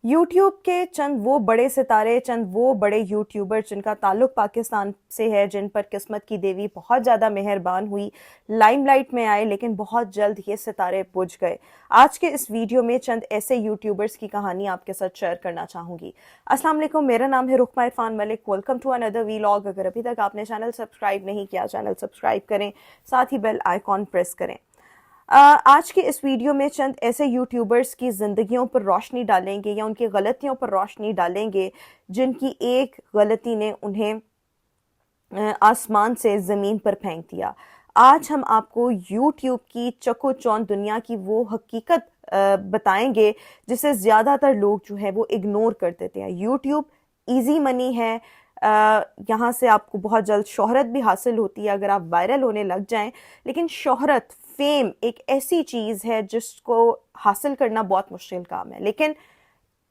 YouTube के चंद वो बड़े सितारे, चंद वो बड़े यूट्यूबर जिनका ताल्लुक पाकिस्तान से है, जिन पर किस्मत की देवी बहुत ज़्यादा मेहरबान हुई, लाइमलाइट में आए, लेकिन बहुत जल्द ये सितारे बुझ गए। आज के इस वीडियो में चंद ऐसे यूट्यूबर्स की कहानी आपके साथ शेयर करना चाहूंगी। अस्सलाम वालेकुम, मेरा नाम है Rukhma Irfan Malik. Welcome to another vlog. अगर अभी तक आपने चैनल सब्सक्राइब नहीं किया, चैनल सब्सक्राइब करें, साथ ही बेल आइकॉन प्रेस करें। आज के इस वीडियो में चंद ऐसे यूट्यूबर्स की ज़िंदगियों पर रोशनी डालेंगे या उनकी गलतियों पर रोशनी डालेंगे जिनकी एक गलती ने उन्हें आसमान से ज़मीन पर फेंक दिया। आज हम आपको यूट्यूब की चकोचौंध दुनिया की वो हकीकत बताएंगे जिसे ज़्यादातर लोग जो है वो इग्नोर कर देते हैं। यूट्यूब इजी मनी है। यहाँ से आपको बहुत जल्द शोहरत भी हासिल होती है अगर आप वायरल होने लग जाएं, लेकिन शोहरत, फेम एक ऐसी चीज़ है जिसको हासिल करना बहुत मुश्किल काम है, लेकिन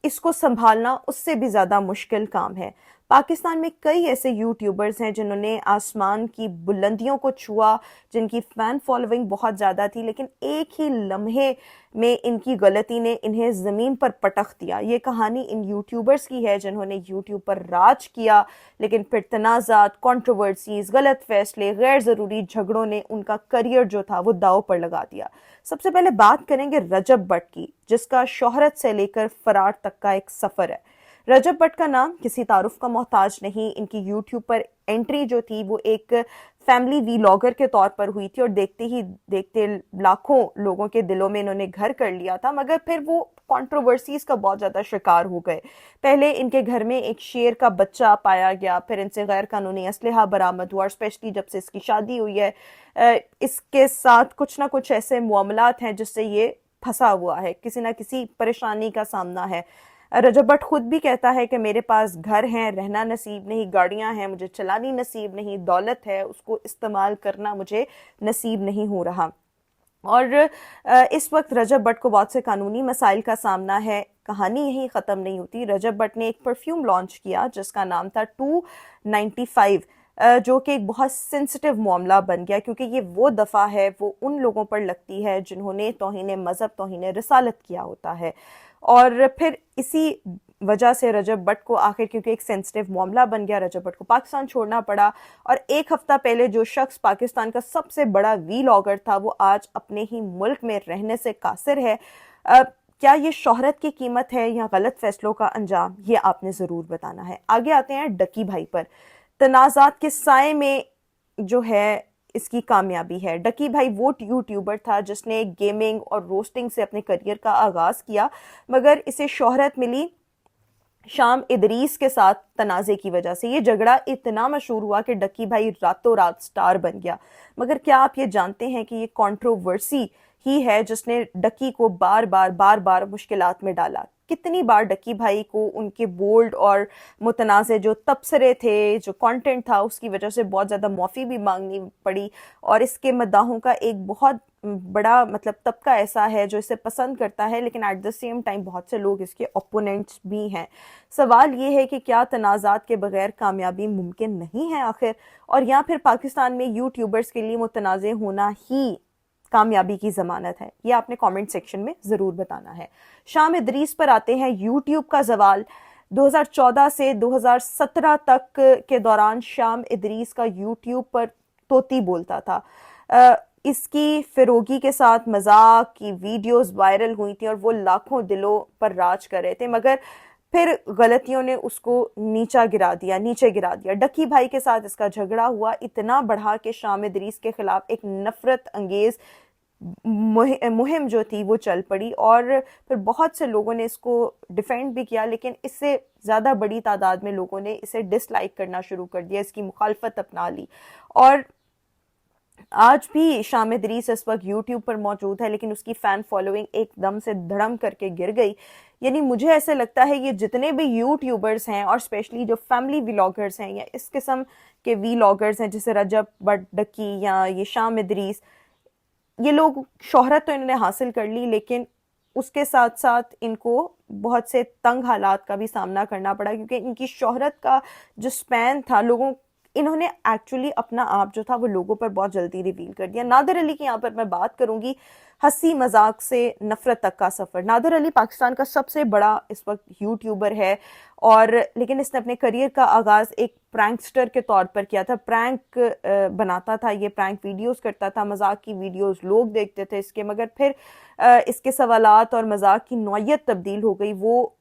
इसको संभालना उससे भी ज़्यादा मुश्किल काम है। पाकिस्तान में कई ऐसे यूट्यूबर्स हैं जिन्होंने आसमान की बुलंदियों को छुआ, जिनकी फ़ैन फॉलोइंग बहुत ज़्यादा थी, लेकिन एक ही लम्हे में इनकी गलती ने इन्हें ज़मीन पर पटक दिया। ये कहानी इन यूट्यूबर्स की है जिन्होंने यूट्यूब पर राज किया, लेकिन फिर तनाज़ात, कंट्रोवर्सीज, गलत फैसले, गैर ज़रूरी झगड़ों ने उनका करियर जो था वो दाव पर लगा दिया। सबसे पहले बात करेंगे रजब भट्ट की, जिसका शोहरत से लेकर फरार तक का एक सफ़र है। रजब भट्ट का नाम किसी तारुफ का मोहताज नहीं। इनकी यूट्यूब पर एंट्री जो थी वो एक फैमिली वीलॉगर के तौर पर हुई थी और देखते ही देखते लाखों लोगों के दिलों में इन्होंने घर कर लिया था, मगर फिर वो कंट्रोवर्सीज का बहुत ज़्यादा शिकार हो गए। पहले इनके घर में एक शेर का बच्चा पाया गया, फिर इनसे गैर कानूनी असलहा बरामद हुआ, स्पेशली जब से इसकी शादी हुई है। इसके साथ कुछ ना कुछ ऐसे मामलात हैं जिससे ये फंसा हुआ है, किसी ना किसी परेशानी का सामना है। रजब भट्ट खुद भी कहता है कि मेरे पास घर हैं, रहना नसीब नहीं, गाड़ियां हैं, मुझे चलानी नसीब नहीं, दौलत है, उसको इस्तेमाल करना मुझे नसीब नहीं हो रहा। और इस वक्त रजब भट्ट को बहुत से कानूनी मसाइल का सामना है। कहानी यहीं ख़त्म नहीं होती। रजब भट्ट ने एक परफ्यूम लॉन्च किया जिसका नाम था 295, जो कि एक बहुत सेंसिटिव मामला बन गया, क्योंकि ये वो दफ़ा है वो उन लोगों पर लगती है जिन्होंने तौहीन मज़हब, तौहीन रिसालत किया होता है। और फिर इसी वजह से रजब भट्ट को आखिर, क्योंकि एक सेंसिटिव मामला बन गया, रजब भट्ट को पाकिस्तान छोड़ना पड़ा। और एक हफ्ता पहले जो शख्स पाकिस्तान का सबसे बड़ा वीलॉगर था वो आज अपने ही मुल्क में रहने से कासिर है। क्या ये शोहरत की कीमत है या गलत फैसलों का अंजाम, ये आपने ज़रूर बताना है। आगे आते हैं डकी भाई पर। तनाज़ात के साए में जो है इसकी कामयाबी है। डकी भाई वो यूट्यूबर था जिसने गेमिंग और रोस्टिंग से अपने करियर का आगाज़ किया, मगर इसे शोहरत मिली शाम इदरीस के साथ तनाज़े की वजह से। ये झगड़ा इतना मशहूर हुआ कि डकी भाई रातों रात स्टार बन गया। मगर क्या आप ये जानते हैं कि ये कंट्रोवर्सी ही है जिसने डकी को बार बार मुश्किलात में डाला। कितनी बार डकी भाई को उनके बोल्ड और मुतनाज़े जो तबसरे थे, जो कंटेंट था, उसकी वजह से बहुत ज़्यादा माफ़ी भी मांगनी पड़ी। और इसके मद्दाहों का एक बहुत बड़ा तबका ऐसा है जो इसे पसंद करता है, लेकिन एट द सेम टाइम बहुत से लोग इसके ओपोनेंट्स भी हैं। सवाल ये है कि क्या तनाज़ात के बगैर कामयाबी मुमकिन नहीं है आखिर, और या फिर पाकिस्तान में यूट्यूबर्स के लिए मुतनाज़े होना ही कामयाबी की जमानत है? ये आपने कमेंट सेक्शन में जरूर बताना है। शाम इदरीस पर आते हैं। यूट्यूब का जवाल 2014 से 2017 तक के दौरान शाम इदरीस का यूट्यूब पर तोती बोलता था। इसकी फिरोगी के साथ मजाक की वीडियोस वायरल हुई थी और वो लाखों दिलों पर राज कर रहे थे, मगर फिर गलतियों ने उसको नीचे गिरा दिया। डकी भाई के साथ इसका झगड़ा हुआ, इतना बढ़ा कि शाम इदरीस के खिलाफ एक नफरत अंगेज मुहिम जो थी वो चल पड़ी, और फिर बहुत से लोगों ने इसको डिफेंड भी किया, लेकिन इससे ज़्यादा बड़ी तादाद में लोगों ने इसे डिसलाइक करना शुरू कर दिया, इसकी मुखालफत अपना ली। और आज भी शाम इदरीस इस वक्त यूट्यूब पर मौजूद है, लेकिन उसकी फ़ैन फॉलोइंग एकदम से धड़म करके गिर गई। यानी मुझे ऐसे लगता है ये जितने भी यूट्यूबर्स हैं, और स्पेशली जो फैमिली व्लॉगर्स हैं या इस किस्म के व्लॉगर्स हैं जैसे रजब भट्ट, डकी या ये शाम इदरीस, ये लोग शोहरत तो इन्होंने हासिल कर ली, लेकिन उसके साथ साथ इनको बहुत से तंग हालात का भी सामना करना पड़ा, क्योंकि इनकी शोहरत का जो स्पैन था, लोगों इन्होंने एक्चुअली अपना आप जो था वो लोगों पर बहुत जल्दी रिवील कर दिया। नादिर अली की यहाँ पर मैं बात करूंगी, हंसी मजाक से नफरत तक का सफर। नादिर अली पाकिस्तान का सबसे बड़ा इस वक्त यूट्यूबर है, और लेकिन इसने अपने करियर का आगाज एक प्रैंकस्टर के तौर पर किया था। प्रैंक बनाता था, ये प्रैंक वीडियोस करता था, मजाक की वीडियोस लोग देखते थे इसके, मगर फिर इसके सवालात और मजाक की नौयत तब्दील हो गई। वो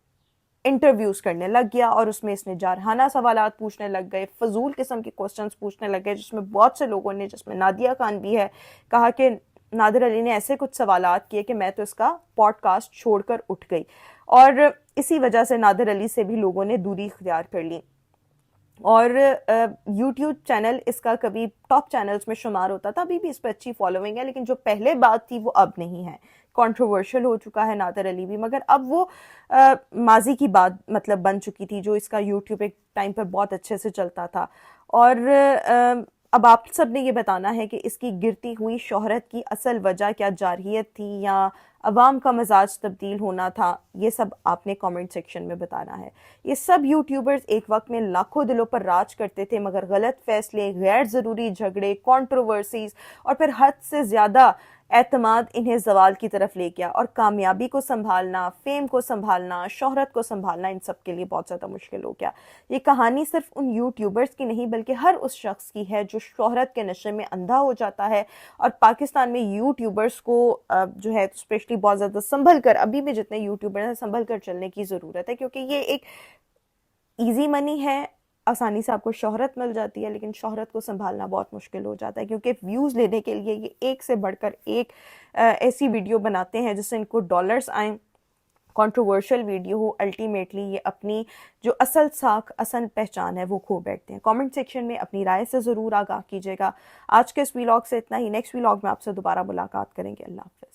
इंटरव्यूज करने लग गया और उसमें इसने जारहाना सवालात पूछने लग गए, फजूल किस्म के क्वेश्चंस पूछने लग गए, जिसमें बहुत से लोगों ने, जिसमें नादिया खान भी है, कहा कि नादिर अली ने ऐसे कुछ सवालात किए कि मैं तो इसका पॉडकास्ट छोड़कर उठ गई। और इसी वजह से नादिर अली से भी लोगों ने दूरी इख्तियार कर ली। और यूट्यूब चैनल इसका कभी टॉप चैनल्स में शुमार होता था, अभी भी इस पर अच्छी फॉलोइंग है, लेकिन जो पहले बात थी वो अब नहीं है। कंट्रोवर्शियल हो चुका है नादिर अली भी, मगर अब वो माजी की बात मतलब बन चुकी थी, जो इसका यूट्यूब एक टाइम पर बहुत अच्छे से चलता था। और अब आप सब ने ये बताना है कि इसकी गिरती हुई शोहरत की असल वजह क्या जारहियत थी या अवाम का मजाज तब्दील होना था, ये सब आपने कमेंट सेक्शन में बताना है। ये सब यूट्यूबर्स एक वक्त में लाखों दिलों पर राज करते थे, मगर गलत फैसले, गैर ज़रूरी झगड़े, कंट्रोवर्सीज और फिर हद से ज़्यादा एतमाद इन्हें जवाल की तरफ ले गया। और कामयाबी को संभालना, फेम को संभालना, शोहरत को संभालना इन सब के लिए बहुत ज़्यादा मुश्किल हो गया। ये कहानी सिर्फ उन यूट्यूबर्स की नहीं बल्कि हर उस शख्स की है जो शोहरत के नशे में अंधा हो जाता है। और पाकिस्तान में यूट्यूबर्स को जो है स्पेशली बहुत ज़्यादा संभल कर, अभी भी जितने यूट्यूबर्स हैं संभल कर चलने की ज़रूरत है, क्योंकि ये एक ईजी मनी है, आसानी से आपको शोहरत मिल जाती है, लेकिन शोहरत को संभालना बहुत मुश्किल हो जाता है, क्योंकि व्यूज़ लेने के लिए ये एक से बढ़कर एक ऐसी वीडियो बनाते हैं जिससे इनको डॉलर्स आएँ, कंट्रोवर्शियल वीडियो हो, अल्टीमेटली ये अपनी जो असल साख, असल पहचान है वो खो बैठते हैं। कमेंट सेक्शन में अपनी राय से ज़रूर आगाह कीजिएगा। आज के इस व्लॉग से इतना ही, नेक्स्ट व्लॉग में आपसे दोबारा मुलाकात करेंगे। अल्लाह हाफ़िज़।